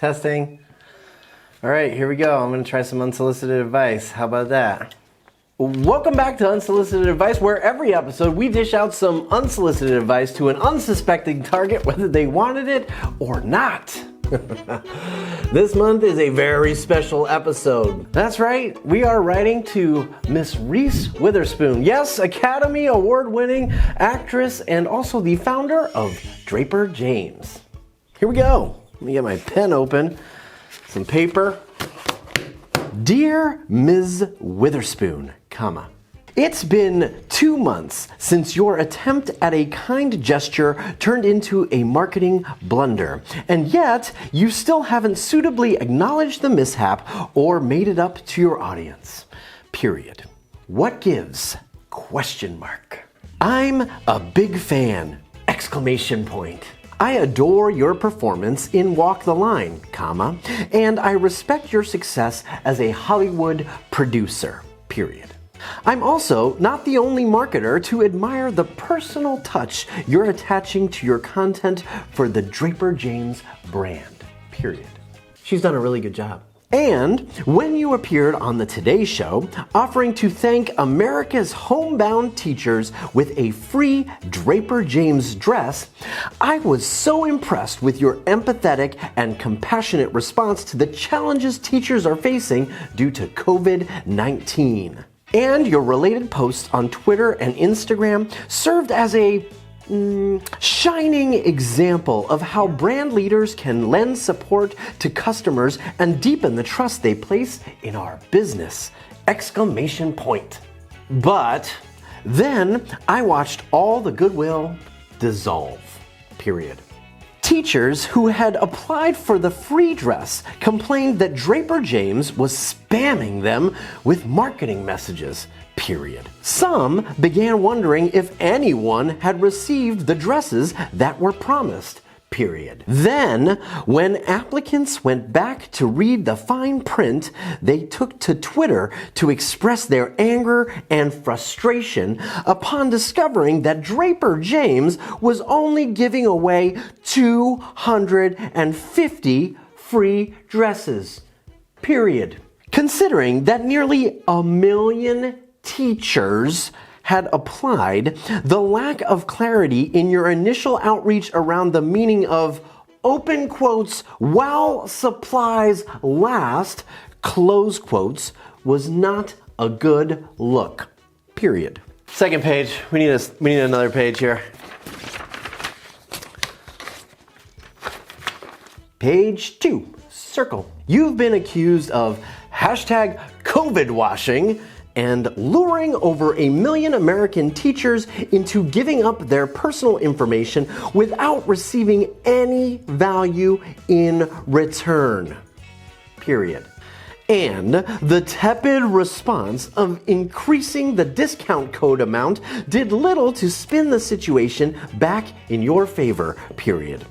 Testing. All right, here we go. I'm going to try some unsolicited advice. How about that? Welcome back to Unsolicited Advice, where every episode we dish out some unsolicited advice to an unsuspecting target, whether they wanted it or not. This month is a very special episode. That's right, we are writing to Miss Reese Witherspoon. Yes, Academy Award-winning actress and also the founder of Draper James. Here we go. Let me get my pen open, some paper. Dear Ms. Witherspoon, it's been 2 months since your attempt at a kind gesture turned into a marketing blunder, and yet you still haven't suitably acknowledged the mishap or made it up to your audience. Period. What gives? ? I'm a big fan! ! I adore your performance in Walk the Line, and I respect your success as a Hollywood producer. Period. I'm also not the only marketer to admire the personal touch you're attaching to your content for the Draper James brand. Period. She's done a really good job. And when you appeared on the Today Show, offering to thank America's homebound teachers with a free Draper James dress, I was so impressed with your empathetic and compassionate response to the challenges teachers are facing due to COVID-19. And your related posts on Twitter and Instagram served as a shining example of how brand leaders can lend support to customers and deepen the trust they place in our business! But then I watched all the goodwill dissolve. Period. Teachers who had applied for the free dress complained that Draper James was spamming them with marketing messages. Period. Some began wondering if anyone had received the dresses that were promised. Period. Then, when applicants went back to read the fine print, they took to Twitter to express their anger and frustration upon discovering that Draper James was only giving away 250 free dresses. Period. Considering that nearly 1 million teachers had applied, the lack of clarity in your initial outreach around the meaning of open quotes while supplies last close quotes was not a good look. Period. Second page. We need another page here. Page 2. Circle. You've been accused of hashtag COVID washing and luring over 1 million American teachers into giving up their personal information without receiving any value in return. Period. And the tepid response of increasing the discount code amount did little to spin the situation back in your favor. Period.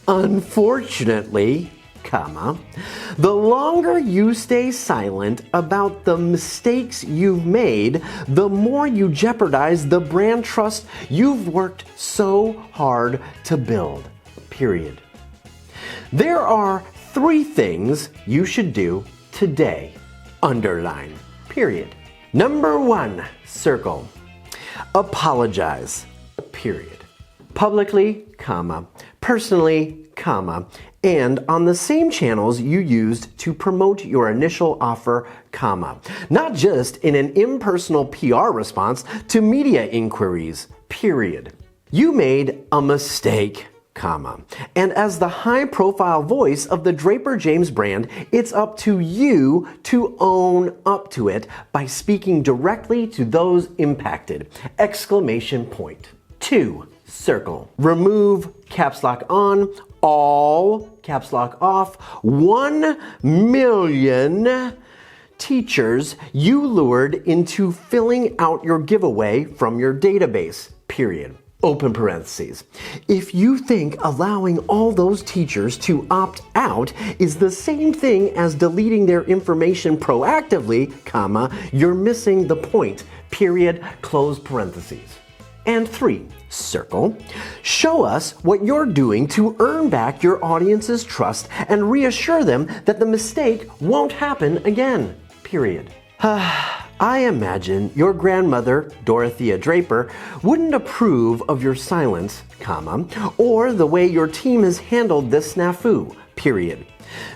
Unfortunately, the longer you stay silent about the mistakes you've made, the more you jeopardize the brand trust you've worked so hard to build. Period. There are 3 things you should do today. Underline. Period. Number 1, circle. Apologize. Period. Publicly, personally, and on the same channels you used to promote your initial offer, not just in an impersonal PR response to media inquiries. Period. You made a mistake, and as the high-profile voice of the Draper James brand, it's up to you to own up to it by speaking directly to those impacted! 2. Circle. Remove caps lock on, all caps lock off, 1 million teachers you lured into filling out your giveaway from your database. Period. Open parentheses. If you think allowing all those teachers to opt out is the same thing as deleting their information proactively, you're missing the point. Period. Close parentheses. And 3, circle. Show us what you're doing to earn back your audience's trust and reassure them that the mistake won't happen again. Period. I imagine your grandmother, Dorothea Draper, wouldn't approve of your silence, comma, or the way your team has handled this snafu, period.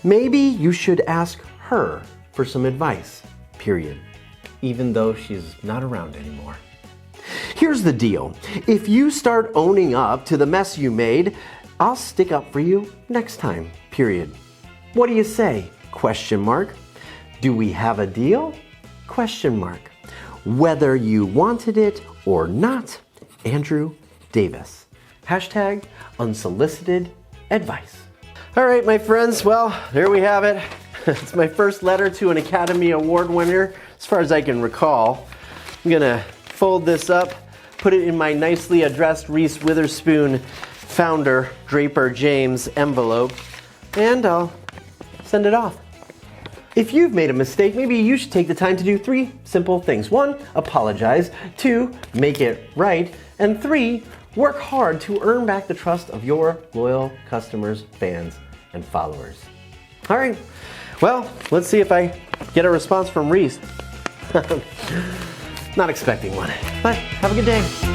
Maybe you should ask her for some advice, period, even though she's not around anymore. Here's the deal. If you start owning up to the mess you made, I'll stick up for you next time, period. What do you say? Question mark. Do we have a deal? Question mark. Whether you wanted it or not, Andrew Davis. Hashtag unsolicited advice. All right, my friends, well, there we have it. It's my first letter to an Academy Award winner, as far as I can recall. I'm gonna fold this up, put it in my nicely addressed Reese Witherspoon founder Draper James envelope, and I'll send it off. If you've made a mistake, maybe you should take the time to do 3 simple things. 1, apologize. 2, make it right. And 3, work hard to earn back the trust of your loyal customers, fans, and followers. All right, well, let's see if I get a response from Reese. Not expecting one, but have a good day.